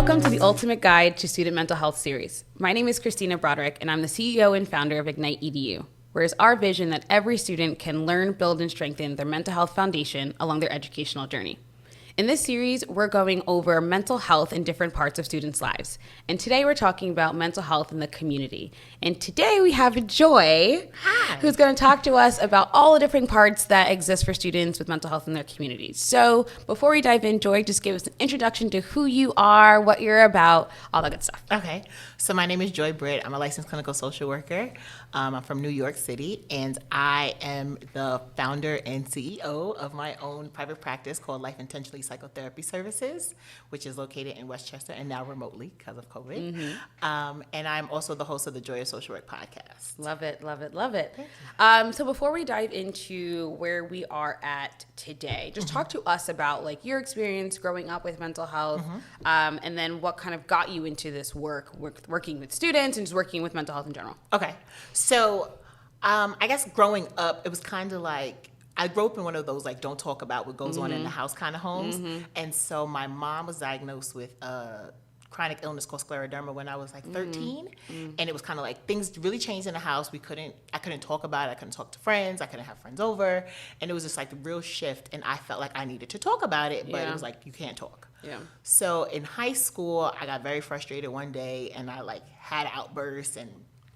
Welcome to the Ultimate Guide to Student Mental Health series. My name is Christina Broderick, and I'm the CEO and founder of Ignite EDU, where it's our vision that every student can learn, build, and strengthen their mental health foundation along their educational journey. In this series, we're going over mental health in different parts of students' lives. And today we're talking about mental health in the community. And today we have Joi, who's going to talk to us about all the different parts that exist for students with mental health in their communities. So before we dive in, Joi, just give us an introduction to who you are, what you're about, all that good stuff. Okay. So my name is Joi Britt. I'm a licensed clinical social worker. I'm from New York City, and I am the founder and CEO of my own private practice called Life Intentionally Psychotherapy Services, which is located in Westchester and now remotely because of COVID. Mm-hmm. And I'm also the host of the Joi of Social Work podcast. Love it, love it, love it. So before we dive into where we are at today, just talk to us about like your experience growing up with mental health, and then what kind of got you into this working with students and just working with mental health in general. Okay. So I guess growing up, it was kind of like, I grew up in one of those like don't talk about what goes on in the house kind of homes. And so my mom was diagnosed with a chronic illness called scleroderma when I was like 13. And it was kind of like things really changed in the house. I couldn't talk about it. I couldn't talk to friends. I couldn't have friends over. And it was just like the real shift. And I felt like I needed to talk about it, but it was like, you can't talk. Yeah. So in high school, I got very frustrated one day and I like had outbursts, and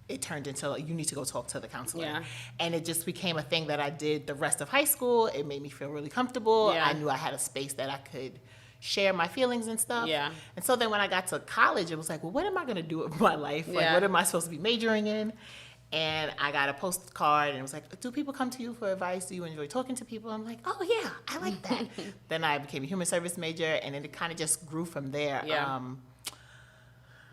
it turned into like, you need to go talk to the counselor. Yeah. And it just became a thing that I did the rest of high school. It made me feel really comfortable. Yeah. I knew I had a space that I could share my feelings and stuff. Yeah. And so then when I got to college, it was like, well, what am I going to do with my life? Like, what am I supposed to be majoring in? And I got a postcard, and it was like, do people come to you for advice? Do you enjoy talking to people? I'm like, oh, yeah, I like that. Then I became a human service major, and then it kind of just grew from there. Yeah.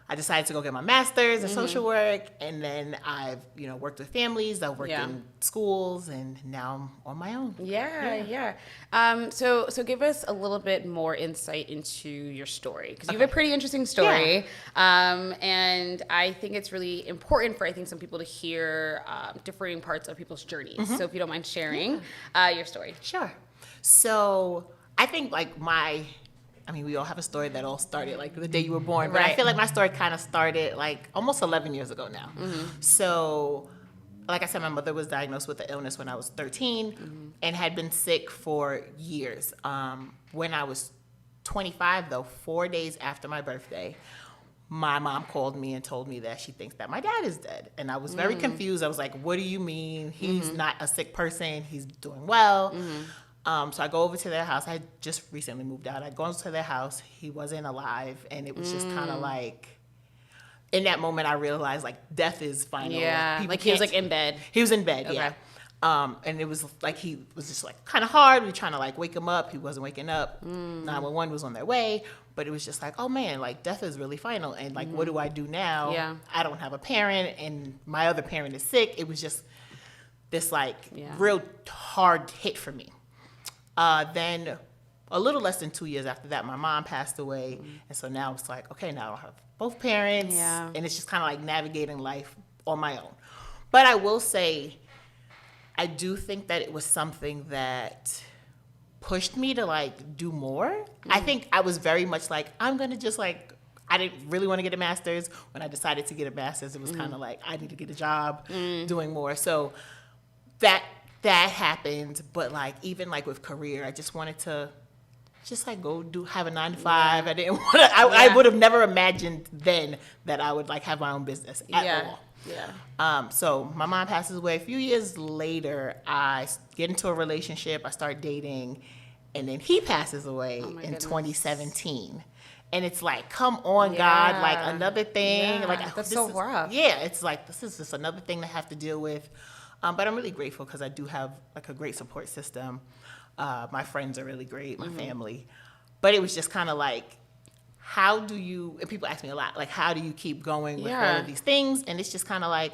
I decided to go get my master's in social work, and then I've worked with families. I've worked in schools, and now I'm on my own. Yeah. So give us a little bit more insight into your story, because you have a pretty interesting story, and I think it's really important for some people to hear differing parts of people's journeys. So if you don't mind sharing your story. Sure. So I think we all have a story that all started like the day you were born, but I feel like my story kind of started like almost 11 years ago now. So like I said, my mother was diagnosed with the illness when I was 13 and had been sick for years. When I was 25 though, 4 days after my birthday, my mom called me and told me that she thinks that my dad is dead. And I was very confused. I was like, what do you mean? He's not a sick person. He's doing well. So I go over to their house. I had just recently moved out. I go into their house. He wasn't alive. And it was just kind of like, in that moment, I realized like death is final. Yeah, like he was like in bed. He was in bed, yeah. And it was like, he was just like kind of hard. We were trying to like wake him up. He wasn't waking up. 911 was on their way. But it was just like, oh man, like death is really final. And like, what do I do now? Yeah. I don't have a parent and my other parent is sick. It was just this like real hard hit for me. Then a little less than 2 years after that, my mom passed away. And so now it's like, okay, now I have both parents. Yeah. And it's just kind of like navigating life on my own. But I will say, I do think that it was something that pushed me to like do more. I think I was very much like, I'm going to just like, I didn't really want to get a master's. When I decided to get a master's, it was kind of like, I need to get a job doing more. So that happened, but like even like with career, I just wanted to just like have a 9 to 5. I didn't want to. I would have never imagined then that I would like have my own business at all. Yeah. So my mom passes away. A few years later, I get into a relationship. I start dating, and then he passes away in 2017. And it's like, come on, God, like another thing. Like that's so rough. Yeah, it's like this is just another thing to have to deal with. But I'm really grateful because I do have like a great support system. My friends are really great, my family. But it was just kind of like, how do you, and people ask me a lot, like, how do you keep going with all of these things? And it's just kind of like,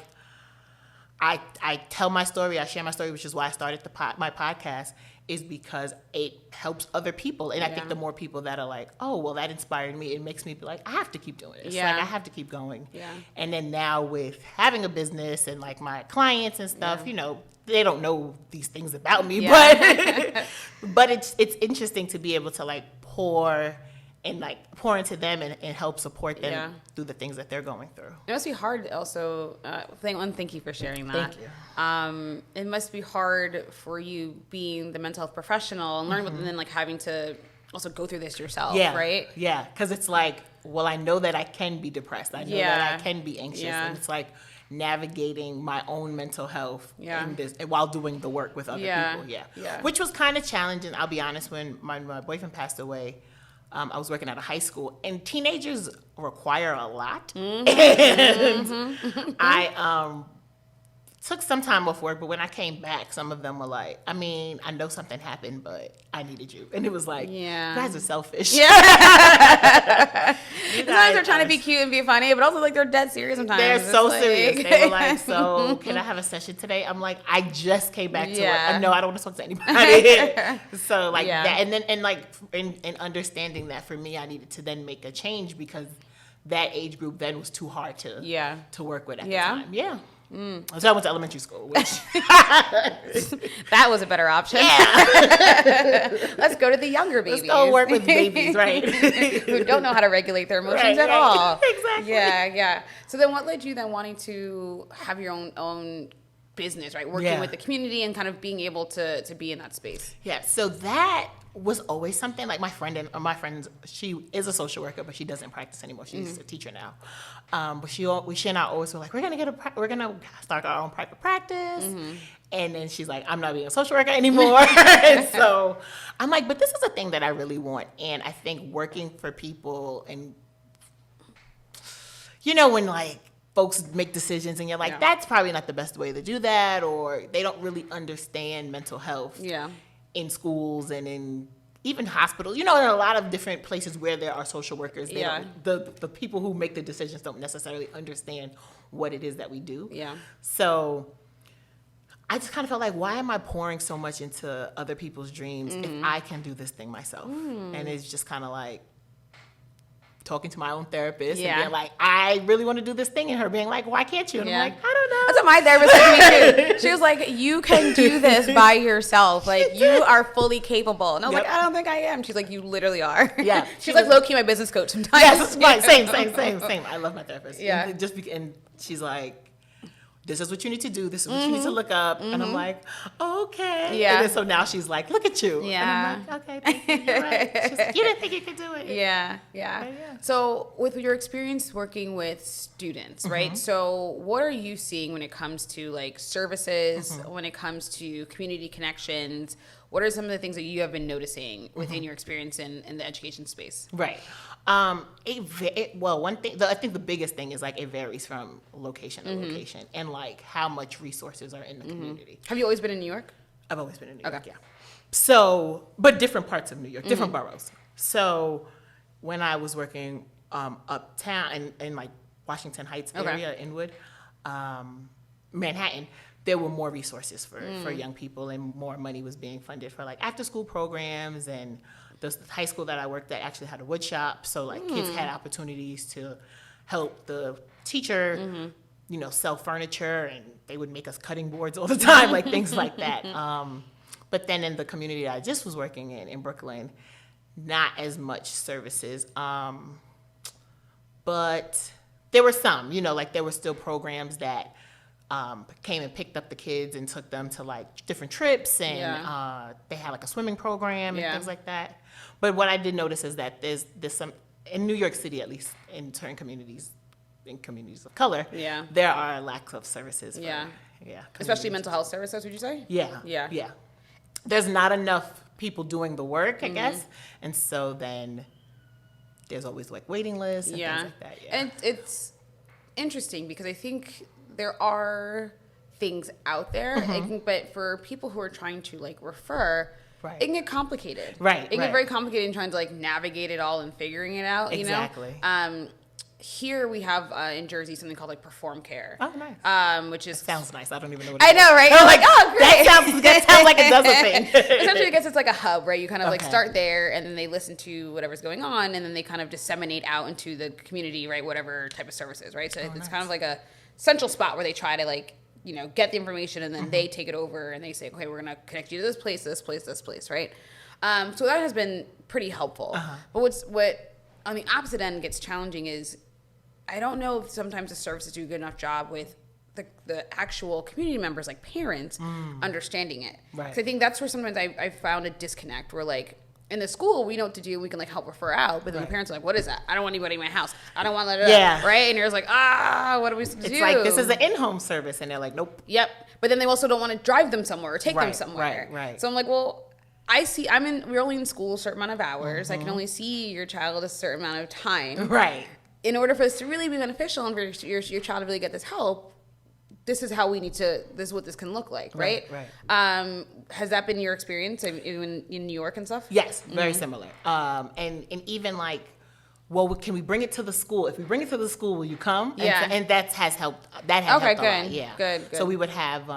I tell my story, I share my story, which is why I started my podcast, is because it helps other people. And I think the more people that are like, oh, well, that inspired me, it makes me be like, I have to keep doing this. Like, I have to keep going. Yeah. And then now with having a business and like my clients and stuff, they don't know these things about me, but it's interesting to be able to like pour and like pour into them and help support them through the things that they're going through. It must be hard also. Thank you for sharing that. Thank you. It must be hard for you being the mental health professional and learn, and then like having to also go through this yourself, right? Yeah, because it's like, well, I know that I can be depressed. I know that I can be anxious. And it's like navigating my own mental health in this, while doing the work with other people. Which was kind of challenging, I'll be honest. When my boyfriend passed away, I was working at a high school, and teenagers require a lot. And I took some time off work, but when I came back, some of them were like, I mean, I know something happened, but I needed you. And it was like, you guys are selfish. Sometimes they're trying to be cute and be funny, but also like they're dead serious sometimes. They're so serious. They were like, so can I have a session today? I'm like, I just came back to work. I know I don't want to talk to anybody. So like that, and then and understanding that for me, I needed to then make a change because that age group then was too hard to work with at the time. So I went to elementary school, which that was a better option. Let's go to the younger babies. Let's go work with babies, right? Who don't know how to regulate their emotions at all. Exactly. Yeah. So then what led you then wanting to have your own business, right? Working with the community and kind of being able to be in that space. Yeah. So that was always something. Like my friend, she is a social worker, but she doesn't practice anymore. She's a teacher now. But she and I always were like, we're gonna start our own private practice. And then she's like, I'm not being a social worker anymore. And so I'm like, but this is a thing that I really want. And I think working for people, and when like folks make decisions and you're like, that's probably not the best way to do that, or they don't really understand mental health in schools and in even hospitals, in a lot of different places where there are social workers. The people who make the decisions don't necessarily understand what it is that we do. So I just kind of felt like, why am I pouring so much into other people's dreams if I can do this thing myself? And it's just kind of like talking to my own therapist and being like, I really want to do this thing, and her being like, why can't you? And I'm like, I don't know. That's what my therapist said to me too. She was like, you can do this by yourself. Like, you are fully capable. And I was like, I don't think I am. She's like, you literally are. Yeah. She's like low-key my business coach sometimes. Yes, right. Same. I love my therapist. Yeah. And she's like, this is what you need to do. This is what you need to look up. And I'm like, okay. Yeah. And then so now she's like, look at you. Yeah. And I'm like, okay, thank you. You're right. She's like, you didn't think you could do it. Yeah. So with your experience working with students, right? So what are you seeing when it comes to like services, when it comes to community connections? What are some of the things that you have been noticing within your experience in the education space? Right. One thing, I think the biggest thing is like it varies from location to location, and like how much resources are in the community. Have you always been in New York? I've always been in New York, yeah. So, but different parts of New York, different boroughs. So when I was working uptown in like Washington Heights area, Inwood, Manhattan, there were more resources for young people, and more money was being funded for like after school programs. And the high school that I worked at actually had a wood shop, so like kids had opportunities to help the teacher, sell furniture, and they would make us cutting boards all the time, like things like that. But then in the community that I just was working in Brooklyn, not as much services, but there were some, like there were still programs that came and picked up the kids and took them to like different trips, and they had like a swimming program and things like that. But what I did notice is that there's some, in New York City at least, in certain communities, in communities of color, there are lacks of services. Especially mental health services, would you say? Yeah. There's not enough people doing the work, I guess, and so then there's always like waiting lists and things like that. And it's interesting because I think there are things out there, but for people who are trying to like refer, it can get complicated. It can get very complicated in trying to like navigate it all and figuring it out. Exactly. You know? Here we have in Jersey something called like Perform Care. Oh, nice. Which is, that sounds nice. I don't even know what it is. I know, right? You're like, oh, great. That sounds like it does a thing. Essentially, I guess it's like a hub, right? You kind of like start there, and then they listen to whatever's going on, and then they kind of disseminate out into the community, right? Whatever type of services, right? So it's kind of like a central spot where they try to like, get the information, and then they take it over and they say, okay, we're going to connect you to this place, right? So that has been pretty helpful. But what on the opposite end gets challenging is I don't know if sometimes the services do a good enough job with the actual community members, like parents, understanding it. Right. So I think that's where sometimes I found a disconnect where like in the school we know what to do, we can like help refer out, but then the parents are like, what is that? I don't want anybody in my house. I don't want that. Yeah. Right? And you're just like, what are we supposed to do? It's like, this is an in-home service, and they're like, nope. Yep. But then they also don't want to drive them somewhere or take them somewhere. Right. So I'm like, well, we're only in school a certain amount of hours. I can only see your child a certain amount of time. Right. In order for this to really be beneficial and for your child to really get this help, this is what this can look like, right? Right. Has that been your experience in New York and stuff? Yes, very similar. And even like, well, can we bring it to the school? If we bring it to the school, will you come? Yeah. And that has helped. That has helped a lot. Yeah. Good. So we would have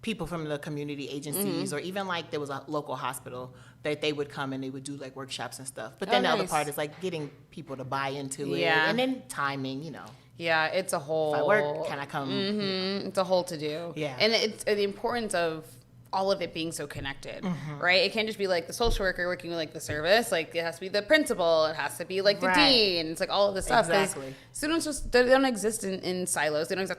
people from the community agencies, or even like there was a local hospital that they would come and they would do like workshops and stuff. But then the other part is like getting people to buy into it, and then timing, Yeah, it's a whole. If I work, can I come? It's a whole to do. Yeah. And it's the importance of all of it being so connected, right? It can't just be like the social worker working with like the service. Like it has to be the principal. It has to be like the dean. It's like all of this stuff. Exactly. Students they don't exist in silos. They don't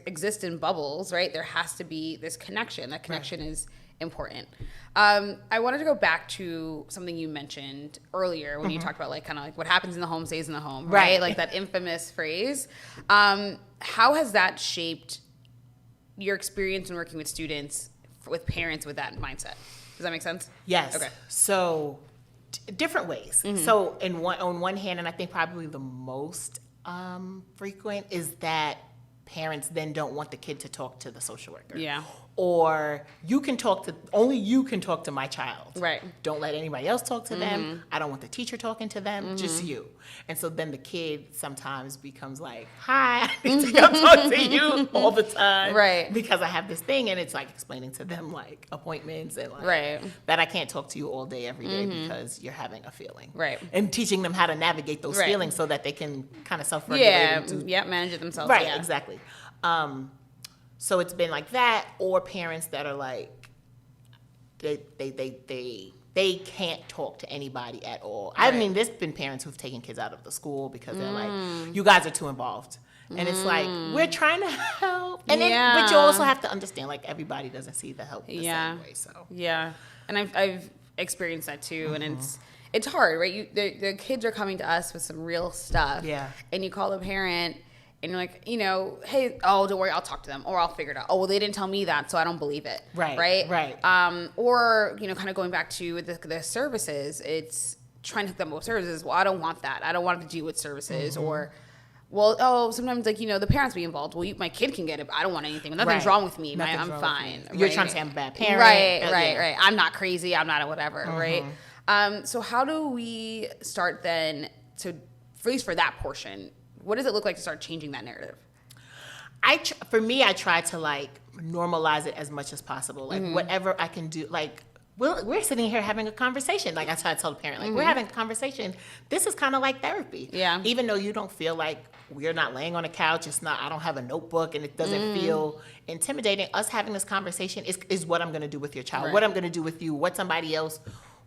exist in bubbles, right? There has to be this connection. That connection is important. I wanted to go back to something you mentioned earlier when you talked about like kind of like what happens in the home stays in the home, right? Like that infamous phrase. How has that shaped your experience in working with students, with parents with that mindset? Does that make sense? Yes. Okay. So different ways. So on one hand, and I think probably the most frequent, is that parents then don't want the kid to talk to the social worker. Yeah. Or only you can talk to my child. Right. Don't let anybody else talk to them. I don't want the teacher talking to them, just you. And so then the kid sometimes becomes like, hi, I need to come talk to you all the time. Right. Because I have this thing, and it's like explaining to them like appointments and like that I can't talk to you all day, every day because you're having a feeling. Right. And teaching them how to navigate those feelings so that they can kind of self-regulate. Manage it themselves. Right, yeah. exactly. So it's been like that, or parents that are like, they can't talk to anybody at all. Right. I mean, there's been parents who've taken kids out of the school because they're like, you guys are too involved. And it's like, we're trying to help. And but you also have to understand, like, everybody doesn't see the help the same way. So yeah, and I've experienced that too, and it's hard, right? The kids are coming to us with some real stuff. Yeah. And you call the parent. And you're like, hey, don't worry, I'll talk to them, or I'll figure it out. Oh, well, they didn't tell me that, so I don't believe it. Right. Or, kind of going back to the services, it's trying to hook them up with services. Well, I don't want that. I don't want to do with services. Or, well, sometimes, like, the parents be involved. Well, my kid can get it, but I don't want anything. Nothing's wrong with me. I'm fine. You're trying to say I'm a bad parent. Right. I'm not crazy. I'm not a whatever, right? So how do we start then to, at least for that portion, what does it look like to start changing that narrative? For me, I try to like normalize it as much as possible. Like whatever I can do, like we're sitting here having a conversation. Like I try to tell the parent, like we're having a conversation. This is kind of like therapy. Yeah. Even though you don't feel like we're not laying on a couch, I don't have a notebook and it doesn't feel intimidating. Us having this conversation is what I'm going to do with your child. Right. What I'm going to do with you, what somebody else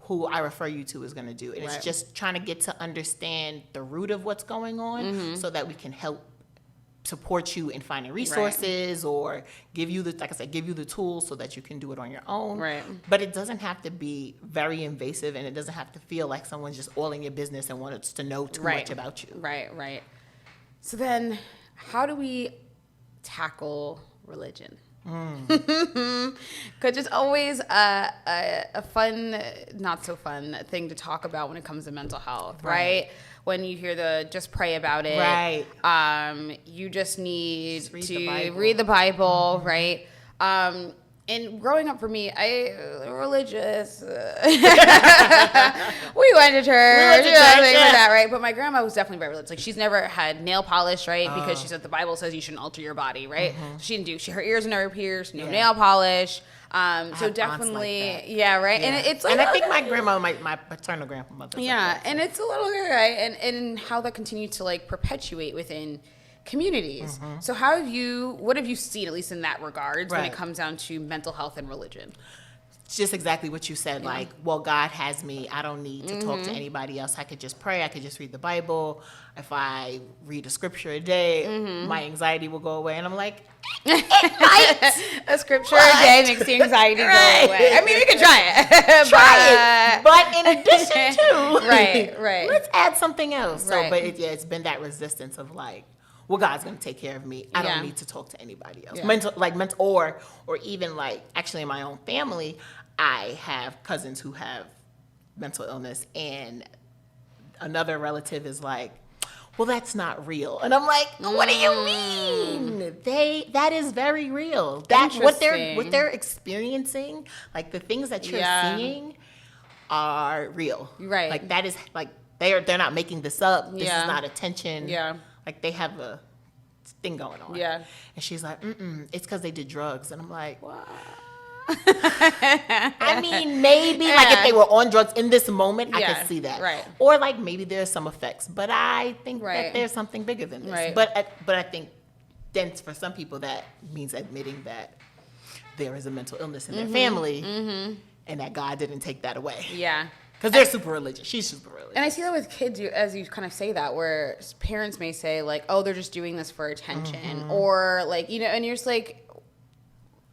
who I refer you to is going to do. And it's just trying to get to understand the root of what's going on so that we can help support you in finding resources or give you the tools so that you can do it on your own. Right. But it doesn't have to be very invasive, and it doesn't have to feel like someone's just all in your business and wants to know too much about you. Right. So then how do we tackle religion? Because it's always a fun, not so fun thing to talk about when it comes to mental health, right? When you hear just pray about it, right? You just need to read the Bible, right? And growing up for me, religious. We went to church, things like that, right? But my grandma was definitely very religious. Like she's never had nail polish, right? Because she said the Bible says you shouldn't alter your body, right? So she didn't do. Her ears never pierced, no nail polish. So definitely, right? Yeah. And it's like, and I think my grandma, my paternal grandmother. Yeah, and it's a little right, and how that continued to like perpetuate within communities. So what have you seen, at least in that regards, when it comes down to mental health and religion? just exactly what you said. Like, well, God has me. I don't need to talk to anybody else. I could just pray. I could just read the Bible. If I read a scripture a day, my anxiety will go away. And I'm like, it might. A scripture a day makes the anxiety go away. I mean, we could try it. Try it. But in addition to, right. let's add something else. Right. So, but it's been that resistance of like, well, God's going to take care of me. I don't need to talk to anybody else. Yeah. Or even like, actually in my own family, I have cousins who have mental illness, and another relative is like, well, that's not real. And I'm like, what do you mean? That is very real. That's what they're experiencing, like the things that you're seeing are real. Right. Like that is like they're not making this up. This is not attention. Yeah. Like they have a thing going on. Yeah. And she's like, it's because they did drugs. And I'm like, What? I mean, maybe like if they were on drugs in this moment, I could see that. Right. Or like maybe there's some effects, but I think that Right. there's something bigger than this. Right. But I think then for some people that means admitting that there is a mental illness in their family and that God didn't take that away. Yeah. Because they're super religious. She's super religious. And I see that with kids, as you kind of say that, where parents may say like, oh, they're just doing this for attention. Or like, and you're just like,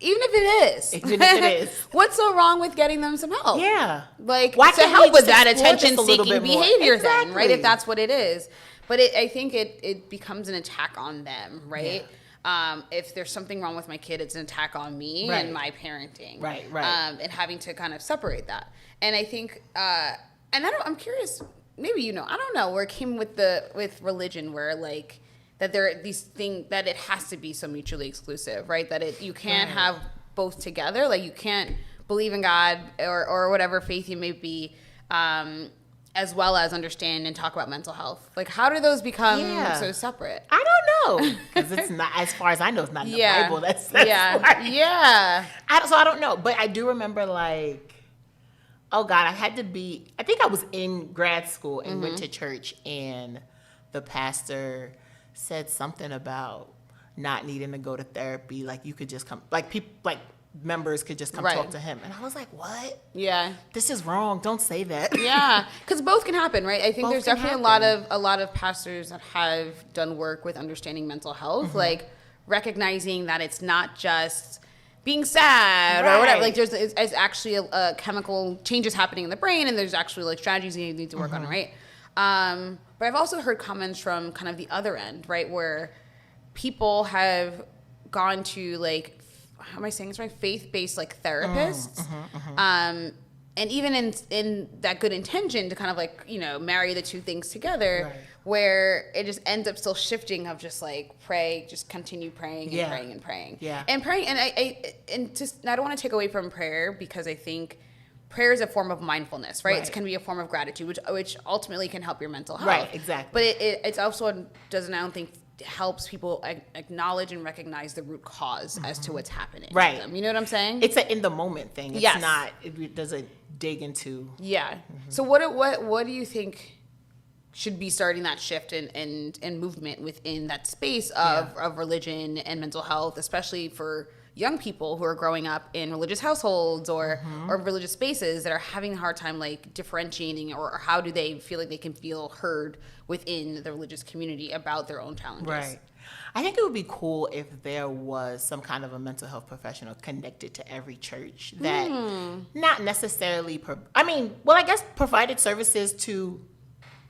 even if it is, what's so wrong with getting them some help? Yeah. Like, why to help with that attention-seeking behavior exactly. then, right? If that's what it is. But I think it becomes an attack on them, right? Yeah. If there's something wrong with my kid, it's an attack on me and my parenting. Right. And having to kind of separate that. And I think, I'm curious, maybe I don't know, where it came with religion, where like, that there are these things that it has to be so mutually exclusive, right? That you can't have both together. Like you can't believe in God or whatever faith you may be, as well as understand and talk about mental health. Like how do those become so separate? I don't know, because it's not, as far as I know, it's not in the Bible. That's so I don't know, but I do remember like, oh God, I think I was in grad school and went to church, and the pastor said something about not needing to go to therapy. Like you could just come, like people, like members could just come talk to him. And I was like, what? Yeah. This is wrong. Don't say that. Yeah. Because both can happen, right? I think Both there's can definitely a lot of pastors that have done work with understanding mental health, like recognizing that it's not just being sad or whatever. Like it's actually a chemical changes happening in the brain, and there's actually like strategies you need to work on, right? But I've also heard comments from kind of the other end, right, where people have gone to like, how am I saying this right? Faith-based like therapists, and even in that good intention to kind of like marry the two things together, where it just ends up still shifting of just like pray, just continue praying and praying and praying, and praying, and I don't want to take away from prayer, because I think prayer is a form of mindfulness, right? It can be a form of gratitude, which ultimately can help your mental health. Right, exactly. But it's also I don't think helps people acknowledge and recognize the root cause as to what's happening. Right. To them. You know what I'm saying? It's an in the moment thing. It's not. It doesn't dig into. Yeah. So what do you think should be starting that shift and movement within that space of religion and mental health, especially for young people who are growing up in religious households or religious spaces that are having a hard time like differentiating, or how do they feel like they can feel heard within the religious community about their own challenges? Right. I think it would be cool if there was some kind of a mental health professional connected to every church that not necessarily, I guess provided services to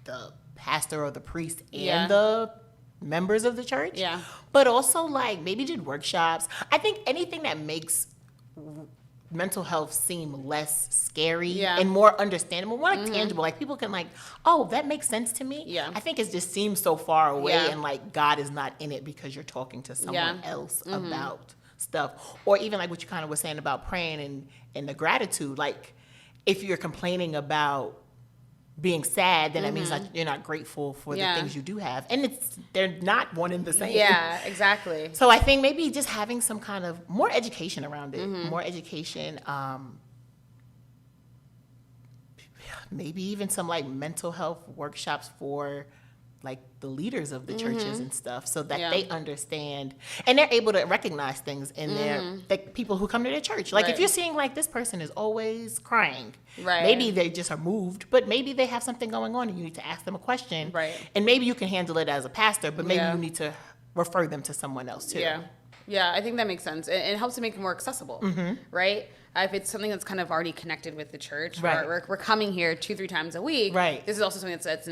the pastor or the priest and the members of the church, but also like maybe did workshops. I think anything that makes mental health seem less scary and more understandable, more like tangible, like people can like, oh, that makes sense to me. I think it just seems so far away, and like God is not in it because you're talking to someone else about stuff. Or even like what you kind of were saying about praying and the gratitude, like if you're complaining about being sad, then that means like you're not grateful for the things you do have, and they're not one and the same. Yeah, exactly. So I think maybe just having some kind of more education around it, more education, maybe even some like mental health workshops for like the leaders of the churches and stuff, so that they understand and they're able to recognize things in their like people who come to their church. Like if you're seeing like this person is always crying, maybe they just are moved, but maybe they have something going on and you need to ask them a question. And maybe you can handle it as a pastor, but maybe you need to refer them to someone else too. Yeah, I think that makes sense. It helps to make it more accessible, right? If it's something that's kind of already connected with the church, we're coming here 2-3 times a week. This is also something that's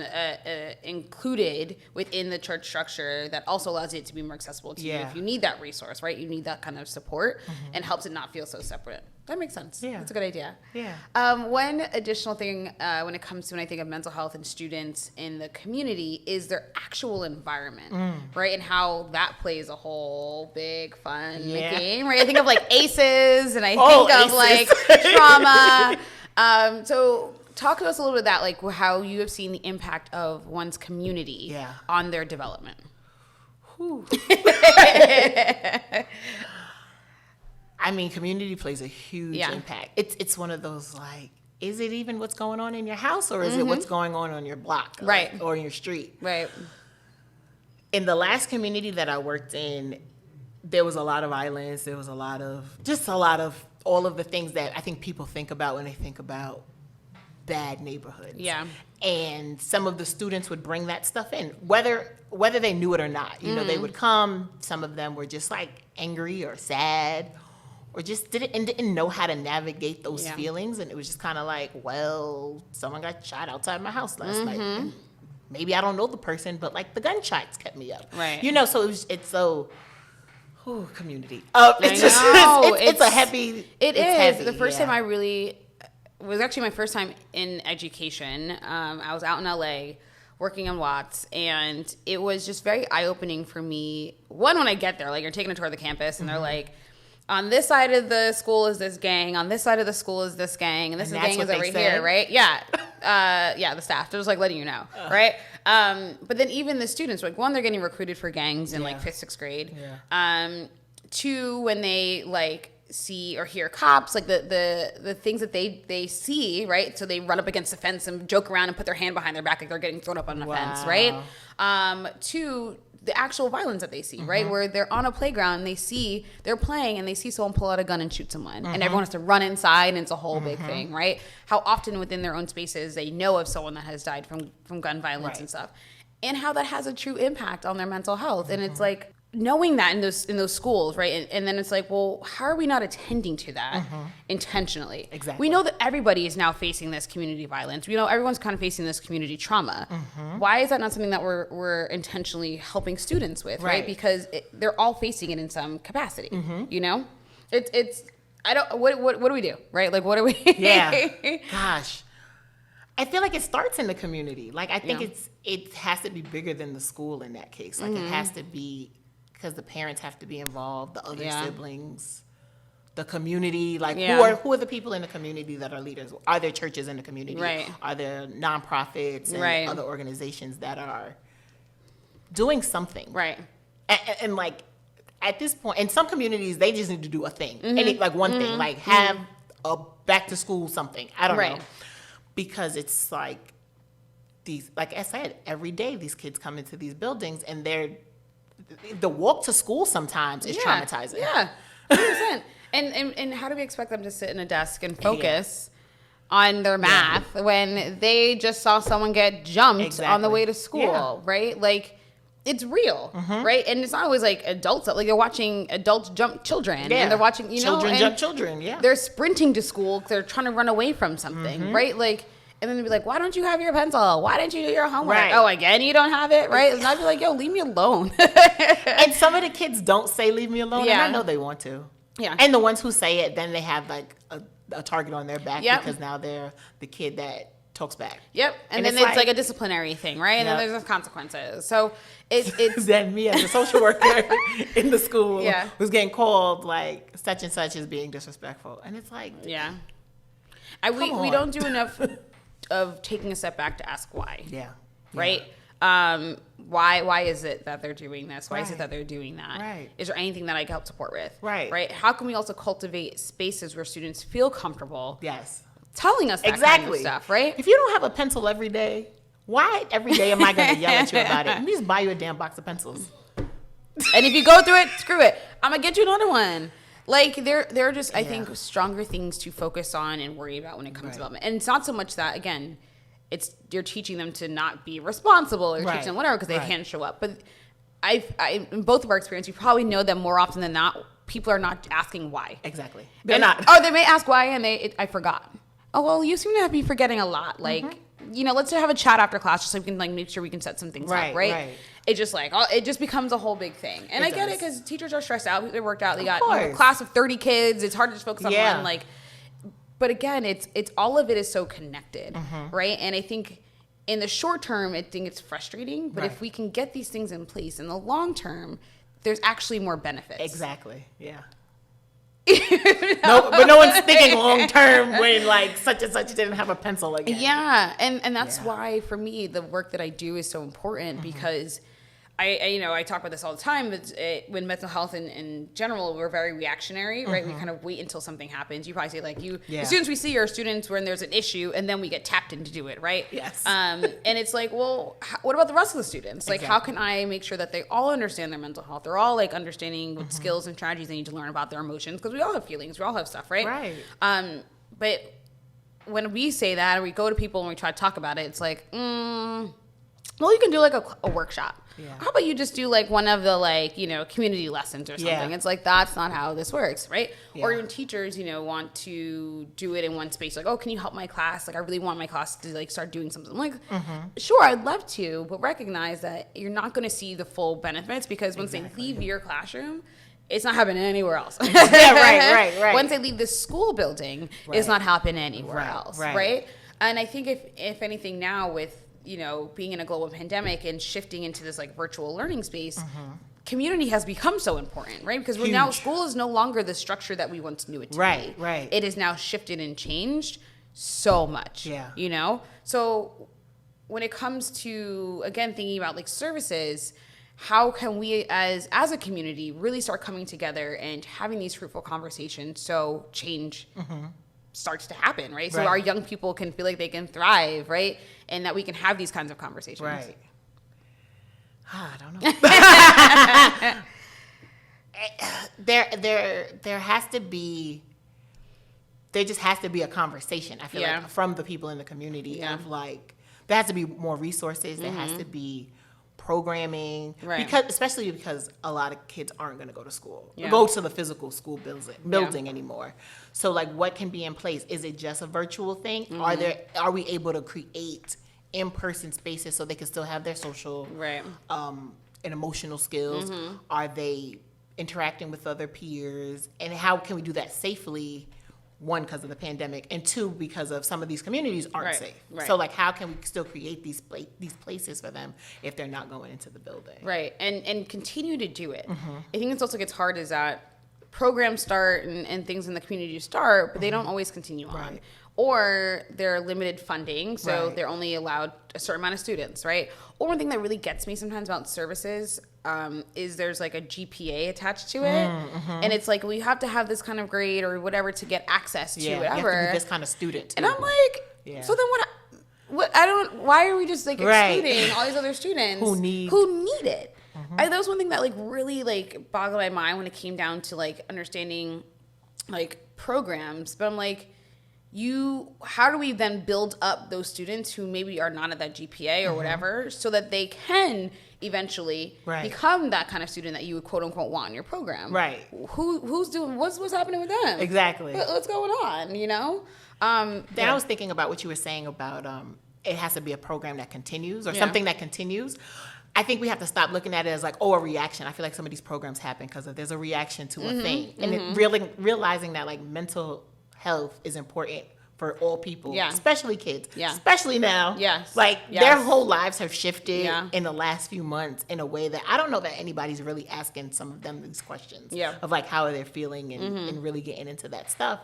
included within the church structure that also allows it to be more accessible to you if you need that resource, right? You need that kind of support and helps it not feel so separate. That makes sense. Yeah. That's a good idea. Yeah. One additional thing when it comes to when I think of mental health and students in the community is their actual environment, right? And how that plays a whole big fun game, right? I think of like ACEs and I think of like trauma. So talk to us a little bit about like how you have seen the impact of one's community on their development. I mean, community plays a huge impact. It's one of those like, is it even what's going on in your house or is it what's going on your block or in your street? In the last community that I worked in, there was a lot of violence. There was a lot of all of the things that I think people think about when they think about bad neighborhoods. And some of the students would bring that stuff in, whether they knew it or not. You know, they would come. Some of them were just like angry or sad, or just didn't know how to navigate those feelings. And it was just kind of like, well, someone got shot outside my house last night. And maybe I don't know the person, but like the gunshots kept me up. You know, so it's so, community. It's a heavy. It is. Heavy, the first time I really, it was actually my first time in education. I was out in LA working on Watts, and it was just very eye-opening for me. One, when I get there, like you're taking a tour of the campus and they're like, on this side of the school is this gang, on this side of the school is this gang, and this gang is over here, right? The staff, they're just like letting you know, right? But then even the students, like one, they're getting recruited for gangs in like 5th, 6th grade. Two, when they like see or hear cops, like the things that they see, right? So they run up against the fence and joke around and put their hand behind their back like they're getting thrown up on a fence, right? Two, the actual violence that they see, right? Where they're on a playground, they're playing and they see someone pull out a gun and shoot someone and everyone has to run inside and it's a whole big thing, right? How often within their own spaces they know of someone that has died from gun violence and stuff, and how that has a true impact on their mental health. And it's like, knowing that in those schools, right? And then it's like, well, how are we not attending to that intentionally? We know that everybody is now facing this community violence. We know everyone's kind of facing this community trauma. Why is that not something that we're intentionally helping students with, right? Because they're all facing it in some capacity, you know? What do we do, right? Like, what do we? Gosh. I feel like it starts in the community. Like, I think it has to be bigger than the school in that case. Like, it has to be, because the parents have to be involved, the other siblings, the community. Like, who are the people in the community that are leaders? Are there churches in the community? Are there nonprofits and other organizations that are doing something? And like, at this point, in some communities, they just need to do a thing. Like one thing, like have a back to school something. I don't know. Because it's like these, like I said, every day these kids come into these buildings and the walk to school sometimes is traumatizing. 100%. And how do we expect them to sit in a desk and focus on their math when they just saw someone get jumped on the way to school, right? Like, it's real, right? And it's not always like adults, like they're watching adults jump children and they're watching, children jump children, they're sprinting to school, they're trying to run away from something, right? Like, and then they'd be like, why don't you have your pencil? Why didn't you do your homework? Oh, again, you don't have it, right? And I'd be like, yo, leave me alone. And some of the kids don't say leave me alone, and I know they want to. And the ones who say it, then they have like a target on their back because now they're the kid that talks back. And then it's like a disciplinary thing, right? And then there's consequences. So it's then me as a social worker in the school who's getting called like such and such is being disrespectful. And it's like, we don't do enough of taking a step back to ask why. Right? Why is it that they're doing this? Why is it that they're doing that? Is there anything that I can help support with? Right? How can we also cultivate spaces where students feel comfortable telling us that kind of stuff, right? If you don't have a pencil every day, why every day am I going to yell at you about it? Let me just buy you a damn box of pencils. And if you go through it, screw it. I'm going to get you another one. Like, there are just, I think, stronger things to focus on and worry about when it comes to development. And it's not so much that, again, you're teaching them to not be responsible or teaching them whatever because they can't show up. But in both of our experience, you probably know that more often than not, people are not asking why. Exactly. They're not. Oh, they may ask why, and I forgot. Oh, well, you seem to be forgetting a lot. Like, let's have a chat after class just so we can, like, make sure we can set some things up, right? It just, like, it just becomes a whole big thing. And I get it because teachers are stressed out. They worked out. They got a class of 30 kids. It's hard to just focus on one. Like, but again, it's all of it is so connected, right? And I think in the short term, I think it's frustrating. But if we can get these things in place in the long term, there's actually more benefits. Exactly. Yeah. No, but no one's thinking long term when like such and such didn't have a pencil again. Yeah, and that's why for me the work that I do is so important because I talk about this all the time. When mental health in general, we're very reactionary, right? We kind of wait until something happens. You probably say like the students we see are students when there's an issue, and then we get tapped in to do it, right? Yes. And it's like, well, what about the rest of the students? Like, how can I make sure that they all understand their mental health? They're all like understanding what skills and strategies they need to learn about their emotions because we all have feelings, we all have stuff, right? Right. But when we say that, or we go to people and we try to talk about it, it's like, well, you can do like a workshop. Yeah. How about you just do like one of the like, community lessons or something? Yeah. It's like, that's not how this works, right? Yeah. Or even teachers, want to do it in one space. Like, oh, can you help my class? Like, I really want my class to like start doing something. I'm like, sure, I'd love to, but recognize that you're not going to see the full benefits because once they leave your classroom, it's not happening anywhere else. Right. Once they leave the school building, it's not happening anywhere else, right? And I think if anything now with, being in a global pandemic and shifting into this like virtual learning space, community has become so important, right? Because now school is no longer the structure that we once knew it to be. Right. It is now shifted and changed so much. Yeah. So when it comes to, again, thinking about like services, how can we as a community really start coming together and having these fruitful conversations so change starts to happen, right? So our young people can feel like they can thrive, right? And that we can have these kinds of conversations. Right. I don't know. There has to be, there just has to be a conversation, I feel like, from the people in the community of like, there has to be more resources. There has to be programming, especially because a lot of kids aren't going to go to school, go to the physical school building anymore. So like, what can be in place? Is it just a virtual thing? Are we able to create in-person spaces so they can still have their social and emotional skills? Are they interacting with other peers? And how can we do that safely? One, because of the pandemic, and two, because of some of these communities aren't safe. So like, how can we still create these places for them if they're not going into the building? Right, and continue to do it. I think it's also gets hard is that programs start and things in the community start, but they don't always continue on. Or they're limited funding, so they're only allowed a certain amount of students, right? Or one thing that really gets me sometimes about services is there's like a GPA attached to it, and it's like, well, you have to have this kind of grade or whatever to get access to whatever. You have to be this kind of student, and I'm like, so then what? Why are we just like excluding all these other students who need it? That was one thing that like really like boggled my mind when it came down to like understanding like programs, but I'm like, how do we then build up those students who maybe are not at that GPA or whatever, so that they can eventually become that kind of student that you would quote unquote want in your program? Right. Who's doing what's happening with them? Exactly. What's going on? Then I was thinking about what you were saying about it has to be a program that continues or something that continues. I think we have to stop looking at it as like, a reaction. I feel like some of these programs happen because there's a reaction to a thing, and realizing that like mental health is important for all people, especially kids, especially now. Their whole lives have shifted in the last few months in a way that I don't know that anybody's really asking some of them these questions of like, how are they feeling and really getting into that stuff.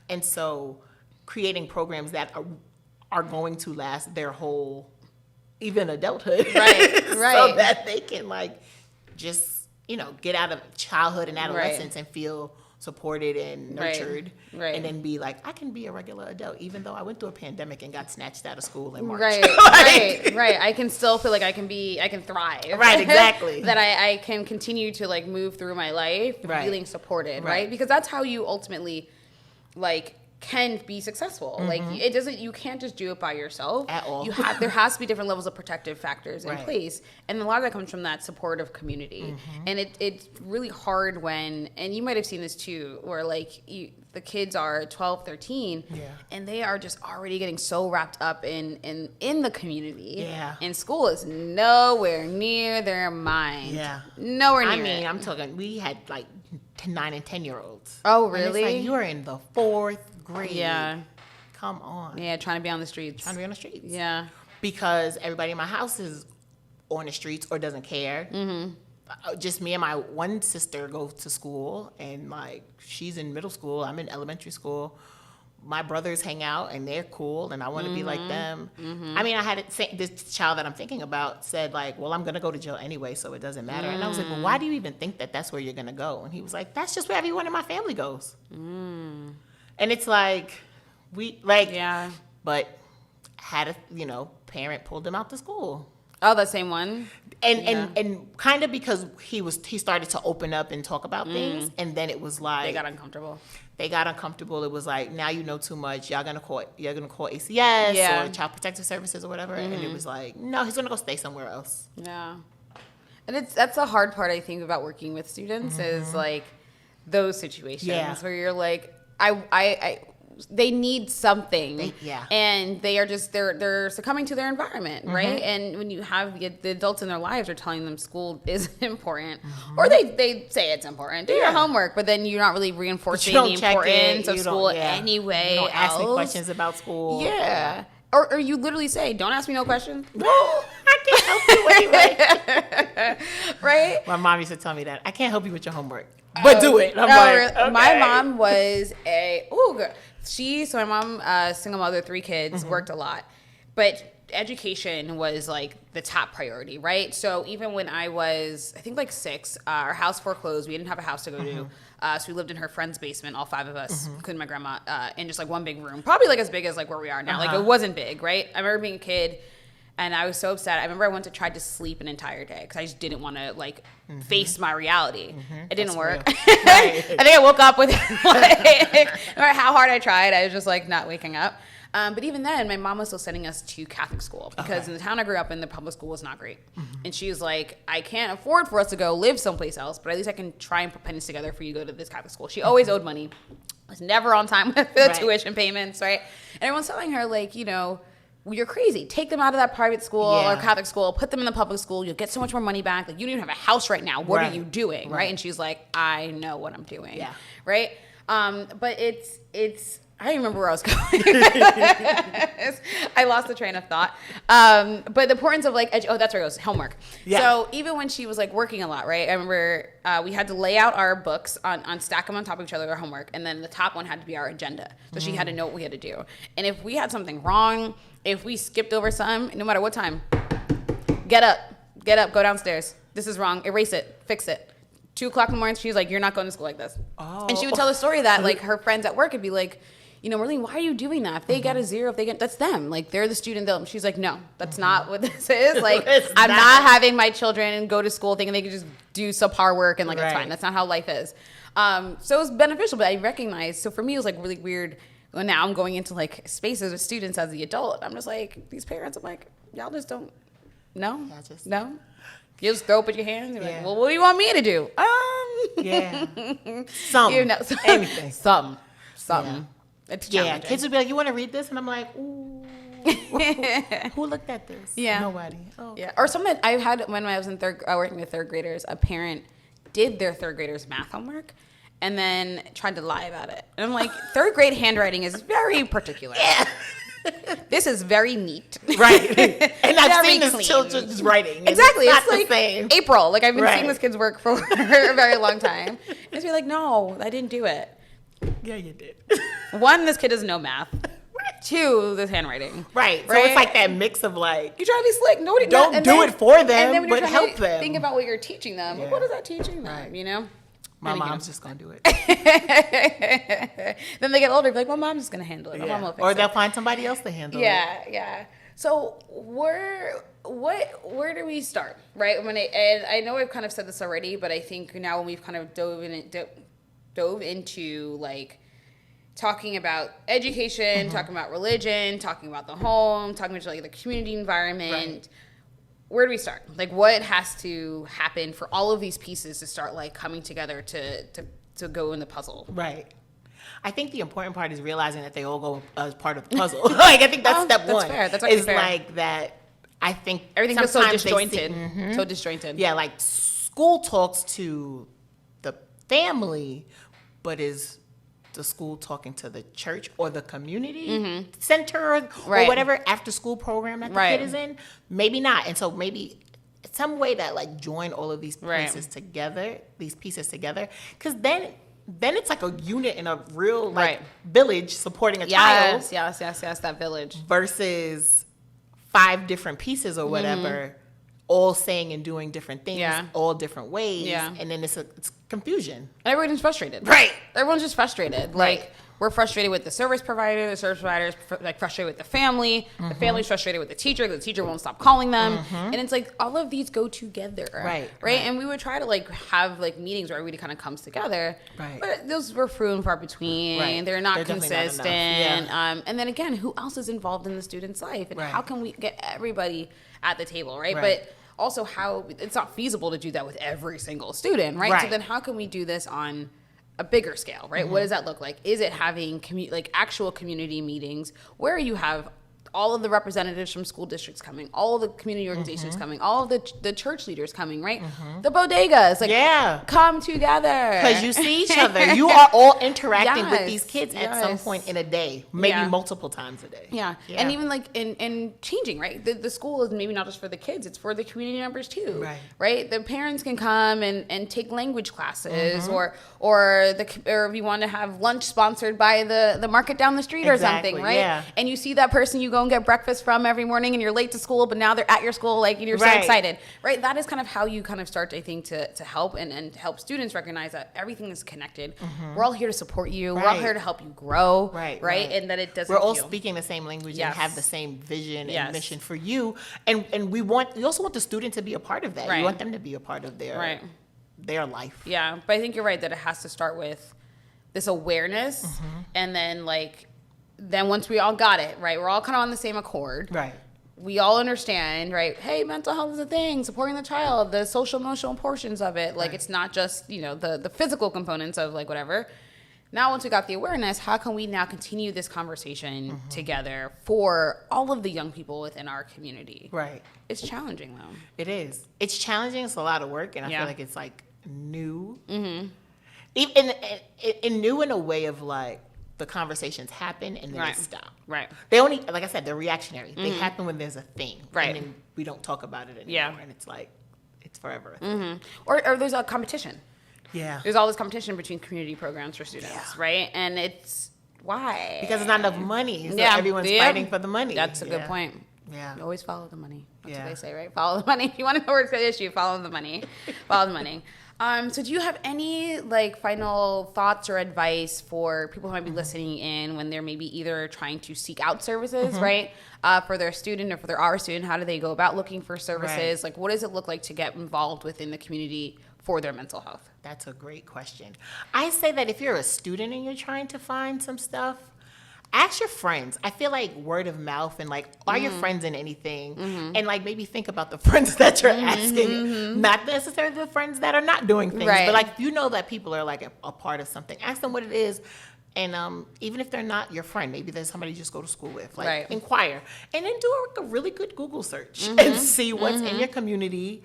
And so creating programs that are going to last their whole, even adulthood, so that they can like just, get out of childhood and adolescence and feel supported and nurtured, right. and then be like, I can be a regular adult, even though I went through a pandemic and got snatched out of school in March. Right. I can still feel like I can thrive. Right, exactly. That I can continue to like move through my life feeling supported, right? Because that's how you ultimately like can be successful. Like you can't just do it by yourself at all. There has to be different levels of protective factors in place, and a lot of that comes from that supportive community. And it's really hard when, and you might have seen this too, where like the kids are 12, 13, and they are just already getting so wrapped up in the community. And school is nowhere near their mind. Nowhere near. I mean, I'm talking, we had like 9 and 10-year-olds. Oh, really? And it's like, you're in the 4th grade. Yeah. Come on. Yeah, trying to be on the streets. Yeah. Because everybody in my house is on the streets or doesn't care. Just me and my one sister go to school, and like she's in middle school, I'm in elementary school. My brothers hang out and they're cool, and I want to be like them. I mean, I had this child that I'm thinking about said like, well, I'm going to go to jail anyway, so it doesn't matter. And I was like, well, why do you even think that that's where you're going to go? And he was like, that's just where everyone in my family goes. And it's like, but had a, parent pulled him out to school. Oh, the same one? And kind of because he started to open up and talk about things, and then it was like they got uncomfortable. It was like, now you know too much. You're gonna call ACS or Child Protective Services or whatever. And it was like, no, he's gonna go stay somewhere else. Yeah. And that's the hard part, I think, about working with students is like those situations where you're like, they need something, and they are just they're succumbing to their environment, right? And when you have the adults in their lives are telling them school is important, or they say it's important, do your homework, but then you're not really reinforcing the importance of school anyway. You don't ask me questions about school. Or you literally say, don't ask me no questions. No, I can't help you anyway. Right? My mom used to tell me that. I can't help you with your homework, but do it. I'm like, okay. My mom was so my mom, single mother, 3 kids, worked a lot. But education was like the top priority, right? So even when I was, I think like 6, our house foreclosed. We didn't have a house to go to. So we lived in her friend's basement, all 5 of us, including my grandma, in just like one big room. Probably like as big as like where we are now. Like it wasn't big, right? I remember being a kid and I was so upset. I remember I tried to sleep an entire day because I just didn't want to like face my reality. It didn't work. I think I woke up with like, no matter how hard I tried, I was just like not waking up. But even then, my mom was still sending us to Catholic school because in the town I grew up in, the public school was not great. And she was like, I can't afford for us to go live someplace else, but at least I can try and put pennies together for you to go to this Catholic school. She always owed money. Was never on time with the tuition payments, right? And everyone's telling her like, you're crazy. Take them out of that private school or Catholic school, put them in the public school. You'll get so much more money back. Like, you don't even have a house right now. What are you doing? Right. And she's like, I know what I'm doing. Yeah. Right. But it's, I don't remember where I was going. I lost the train of thought. But the importance of like, that's where it goes, homework. Yeah. So even when she was like working a lot, right? I remember we had to lay out our books stack them on top of each other, our homework. And then the top one had to be our agenda. So she had to know what we had to do. And if we had something wrong, if we skipped over something, no matter what time, get up, go downstairs. This is wrong. Erase it, fix it. 2:00 in the morning, she's like, you're not going to school like this. And she would tell the story that like her friends at work would be like, Marlene, why are you doing that? If they get a 0, that's them. Like, they're the student. She's like, no, that's not what this is. Like, I'm not having my children go to school thinking they can just do subpar work and, like, it's fine. That's not how life is. So it was beneficial, but I recognized. So for me, it was, like, really weird. Well, now I'm going into, like, spaces with students as the adult. I'm just like, these parents, I'm like, y'all just don't, no? No? You just throw up with your hands and you're like, well, what do you want me to do? Anything. Something. Yeah. It's challenging. Kids would be like, you want to read this? And I'm like, ooh. Who looked at this? Yeah. Nobody. Oh. Yeah. Or something I had when I was in working with 3rd graders, a parent did their 3rd graders math homework and then tried to lie about it. And I'm like, 3rd grade handwriting is very particular. Yeah. This is very neat. Right. And I've seen this children's writing. Exactly. It's like the same. April. Like, I've been seeing this kid's work for a very long time. And it's like, no, I didn't do it. Yeah, you did. 1, this kid doesn't know math. 2, this handwriting. Right. So it's like that mix of like, you try to be slick. Nobody don't do it for them, but help them. Think about what you're teaching them. Yeah. What is that teaching them? Right. My mom's just going to do it. Then they get older, be like, my mom's just going to handle it. Yeah. Or they'll find somebody else to handle it. Yeah. So where do we start, right? And I know I've kind of said this already, but I think now when we've kind of dove into like talking about education, talking about religion, talking about the home, talking about like the community environment, right. Where do we start? Like, what has to happen for all of these pieces to start like coming together to go in the puzzle? Right. I think the important part is realizing that they all go as part of the puzzle. Like, I think that's step one. Fair. That's fair. Like that. I think everything feels so disjointed. So disjointed. Yeah, like school talks to the family, but is the school talking to the church or the community center or whatever after school program that the kid is in? Maybe not. And so maybe some way that like join all of these pieces together, because then it's like a unit in a real like village supporting a child. Yes, that village. Versus 5 different pieces or whatever, all saying and doing different things, all different ways. Yeah. And then it's confusion. And everyone's frustrated. Right. Everyone's just frustrated. Like, we're frustrated with the service provider. The service provider's like frustrated with the family. The family's frustrated with the teacher won't stop calling them. And it's like all of these go together. Right. And we would try to like have like meetings where everybody kind of comes together. Right. But those were few and far between. Right. They're not consistent. And then again, who else is involved in the student's life? And how can we get everybody at the table, right? But also how it's not feasible to do that with every single student, right? So then how can we do this on a bigger scale, right? What does that look like? Is it having like actual community meetings where you have all of the representatives from school districts coming, all of the community organizations coming, all of the church leaders coming, right? The bodegas, like, come together. Because you see each other. You are all interacting with these kids at some point in a day, maybe multiple times a day. Yeah. And even like in changing, right? The school is maybe not just for the kids, it's for the community members too, right? The parents can come and take language classes or if you want to have lunch sponsored by the market down the street or something, right? Yeah. And you see that person you go and get breakfast from every morning and you're late to school, but now they're at your school, like, and you're so excited, right? That is kind of how you kind of start, I think, to help and help students recognize that everything is connected. We're all here to support you. We're all here to help you grow, right? And that it doesn't We're all speaking the same language and have the same vision and mission for you. And we also want the student to be a part of that. You want them to be a part of their life. Yeah, but I think you're right that it has to start with this awareness and then then once we all got it, right, we're all kind of on the same accord. Right. We all understand, right, hey, mental health is a thing, supporting the child, the social emotional portions of it. Like, it's not just, the physical components of, like, whatever. Now, once we got the awareness, how can we now continue this conversation together for all of the young people within our community? Right. It's challenging, though. It is. It's challenging. It's a lot of work, and I feel like it's, like, new. Even new in a way of, like, the conversations happen and then they stop. Right. They only, like I said, they're reactionary. They happen when there's a thing. Right. And then we don't talk about it anymore. Yeah. And it's like, it's forever. Or there's a competition. Yeah. There's all this competition between community programs for students, right? And it's, why? Because there's not enough money. So everyone's fighting for the money. That's a good point. Yeah. You always follow the money. That's what they say, right? Follow the money. If you want to know where it's the issue, follow the money. Follow the money. So do you have any final thoughts or advice for people who might be listening in when they're maybe either trying to seek out services, right, for their student or for our student? How do they go about looking for services? Like, what does it look like to get involved within the community for their mental health? That's a great question. I say that if you're a student and you're trying to find some stuff, ask your friends. I feel like word of mouth and are your friends in anything? And maybe think about the friends that you're asking, not necessarily the friends that are not doing things, but if you know that people are a part of something, ask them what it is. And even if they're not your friend, maybe there's somebody you just go to school with, inquire. And then do a really good Google search and see what's in your community,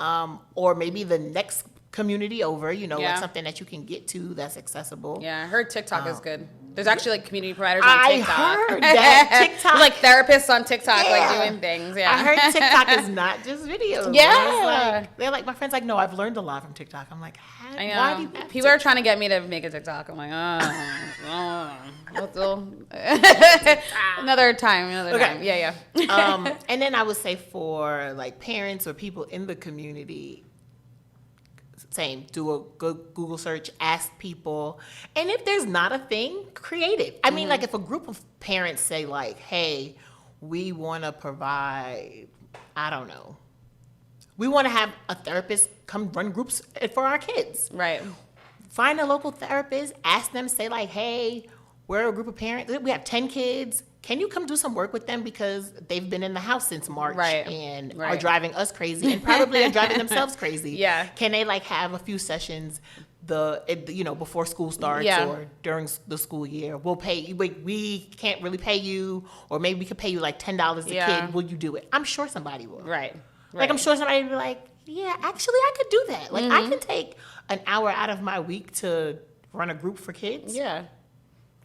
or maybe the next community over, something that you can get to that's accessible. Yeah, I heard TikTok is good. There's actually community providers on TikTok. I heard that. TikTok. There's therapists on TikTok doing things. Yeah. I heard TikTok is not just videos. Yeah. They're my friends no, I've learned a lot from TikTok. I'm like, I know. Why do you have people are trying to get me to make a TikTok. I'm like, another time. Yeah. And then I would say for parents or people in the community, same. Do a good Google search, ask people. And if there's not a thing, create it. I mean, like if a group of parents say like, hey, we want to provide, I don't know, we want to have a therapist come run groups for our kids. Right. Find a local therapist, ask them, say like, hey, we're a group of parents. We have 10 kids. Can you come do some work with them because they've been in the house since March and are driving us crazy and probably are driving themselves crazy? Yeah. Can they like have a few sessions before school starts or during the school year? We'll pay you. We can't really pay you, or maybe we could pay you like $10 a kid. Will you do it? I'm sure somebody will. Right. Like I'm sure somebody will be like, yeah, actually I could do that. Like I could take an hour out of my week to run a group for kids. Yeah.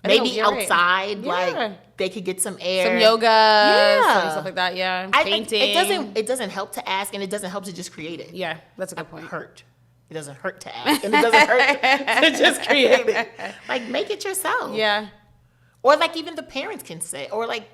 Maybe outside, like they could get some air, some yoga, some stuff like that. Yeah, painting. It doesn't help to ask, and it doesn't help to just create it. Yeah, that's a good point. It doesn't hurt to ask, and it doesn't hurt to just create it. Like make it yourself. Yeah, or like even the parents can say, or like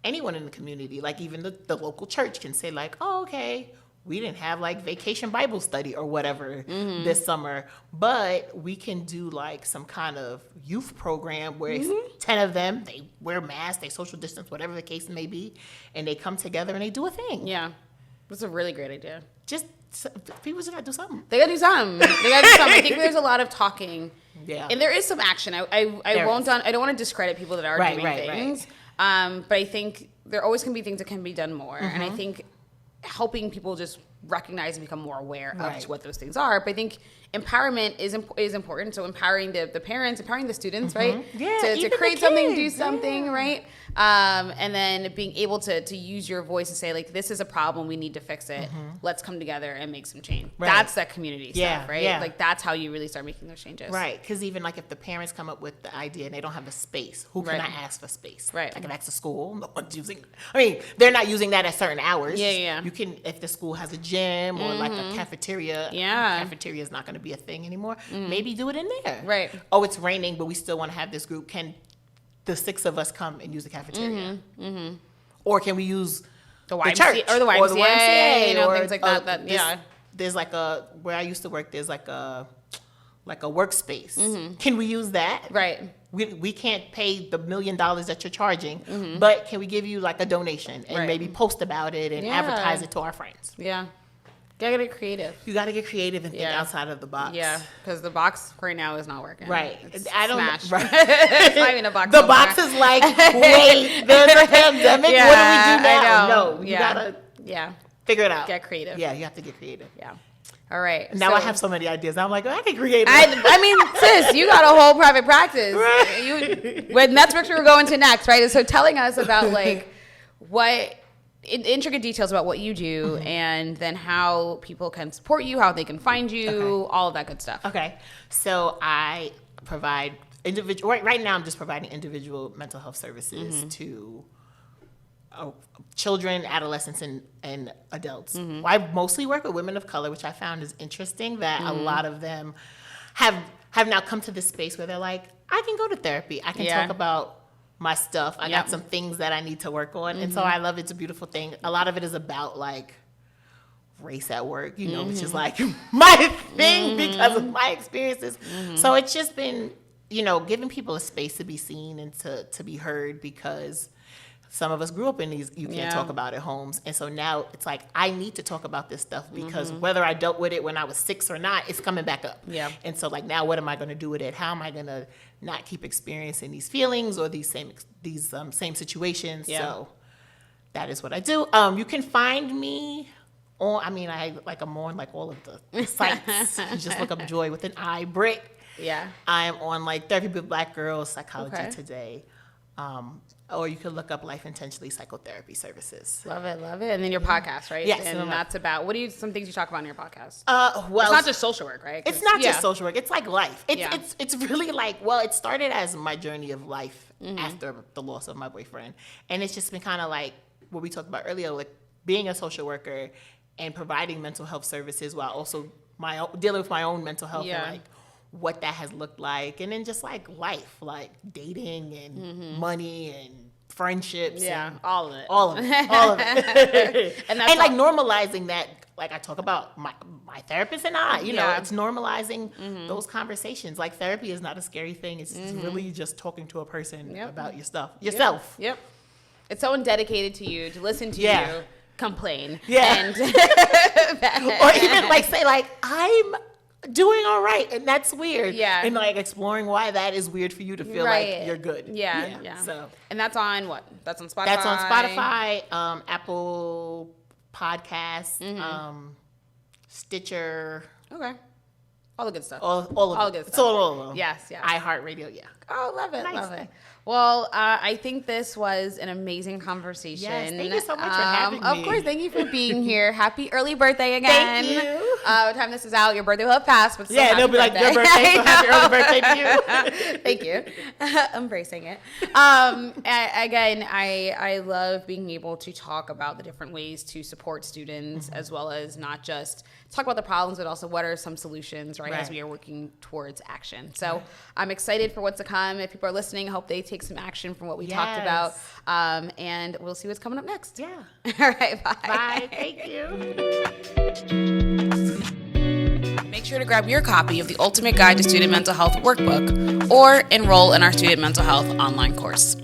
anyone in the community, like even the local church can say, like, oh, okay. We didn't have like vacation Bible study or whatever this summer, but we can do like some kind of youth program where it's 10 of them, they wear masks, they social distance, whatever the case may be, and they come together and they do a thing. Yeah. That's a really great idea. Just people just gotta do something. They gotta do something. I think there's a lot of talking. Yeah. And there is some action. I don't want to discredit people that are doing things. But I think there always can be things that can be done more. And I think helping people just recognize and become more aware of what those things are. But I think empowerment is important. So empowering the parents, empowering the students, right? Yeah, to create something, do something, right? And then being able to use your voice and say, like, this is a problem, we need to fix it. Let's come together and make some change. Right. That's that community stuff, right? Yeah. Like, that's how you really start making those changes. Right, because even, like, if the parents come up with the idea and they don't have the space, who can I ask for space? Right. I can ask the school. No one's using, I mean, they're not using that at certain hours. Yeah. You can, if the school has a gym or, like, a cafeteria. Yeah. Cafeteria is not going to be a thing anymore. Maybe do it in there. Right. Oh, it's raining, but we still want to have this group. Can the 6 of us come and use the cafeteria? Or can we use the church or the YMCA, or things like that. There's like where I used to work, there's like a workspace. Can we use that? Right. We can't pay the $1 million that you're charging, but can we give you like a donation and maybe post about it and advertise it to our friends? Yeah. Gotta get creative. You gotta get creative and think outside of the box. Yeah, because the box right now is not working. Right. It's I don't. smashed. Right. It's not even a box. The box is like, wait, there's a pandemic. Yeah, what do we do now? I know. No, you gotta figure it out. Get creative. Yeah, you have to get creative. Yeah. All right. Now I have so many ideas. Now I'm like, I can create. I mean, sis, you got a whole private practice. Right. That's what we were going to next, right? So telling us about like what. Intricate details about what you do and then how people can support you, how they can find you, all of that good stuff. Okay. So I provide individual, right now I'm just providing individual mental health services to children, adolescents, and adults. I mostly work with women of color, which I found is interesting that a lot of them have now come to this space where they're like, I can go to therapy. I can talk about my stuff. I got some things that I need to work on. And so I love it. It's a beautiful thing. A lot of it is about like race at work, you know, which is like my thing because of my experiences. So it's just been, you know, giving people a space to be seen and to be heard, because some of us grew up in these you can't talk about it homes. And so now it's like, I need to talk about this stuff because whether I dealt with it when I was 6 or not, it's coming back up. Yeah. And so like, now what am I going to do with it? How am I going to not keep experiencing these feelings or these same situations? Yeah. So that is what I do. You can find me on, I'm on like all of the sites. You just look up Joi with an I, Britt. Yeah. I'm on like Therapy with Black Girls, Psychology Today. Or you can look up Life Intentionally Psychotherapy Services. Love it. And then your podcast, right? Yes. And that's about, some things you talk about in your podcast? Well, it's not just social work, right? It's not just social work. It's like life. It's really like, well, it started as my journey of life after the loss of my boyfriend. And it's just been kind of like what we talked about earlier, like being a social worker and providing mental health services while also dealing with my own mental health and like what that has looked like, and then just like life, like dating and money and friendships, all of it, all of it, and like normalizing that like I talk about my therapist and I, you know, it's normalizing those conversations. Like therapy is not a scary thing. It's really just talking to a person about your stuff, yourself. Yep. It's someone dedicated to you to listen to you complain. Yeah. And or even like say like, I'm doing all right, and that's weird. Yeah. And like exploring why that is weird for you to feel like you're good. Yeah. So. And that's on what? That's on Spotify. That's on Spotify, Apple Podcasts, Stitcher. Okay. All the good stuff. All of all it. good stuff. It's all of them. Yes. iHeartRadio, Oh, love it. Nice. Love it. Well, I think this was an amazing conversation. Yes, thank you so much for having me. Of course, thank you for being here. Happy early birthday again. Thank you. By the time this is out, your birthday will have passed. But still they'll be like, your birthday, so happy early birthday to you. Thank you. Embracing it. Again, I love being able to talk about the different ways to support students, as well as not just talk about the problems, but also what are some solutions, right, as we are working towards action. So I'm excited for what's to come. If people are listening, I hope they take some action from what we talked about. And we'll see what's coming up next. Yeah. All right, bye. Bye. Thank you. Make sure to grab your copy of the Ultimate Guide to Student Mental Health workbook or enroll in our Student Mental Health online course.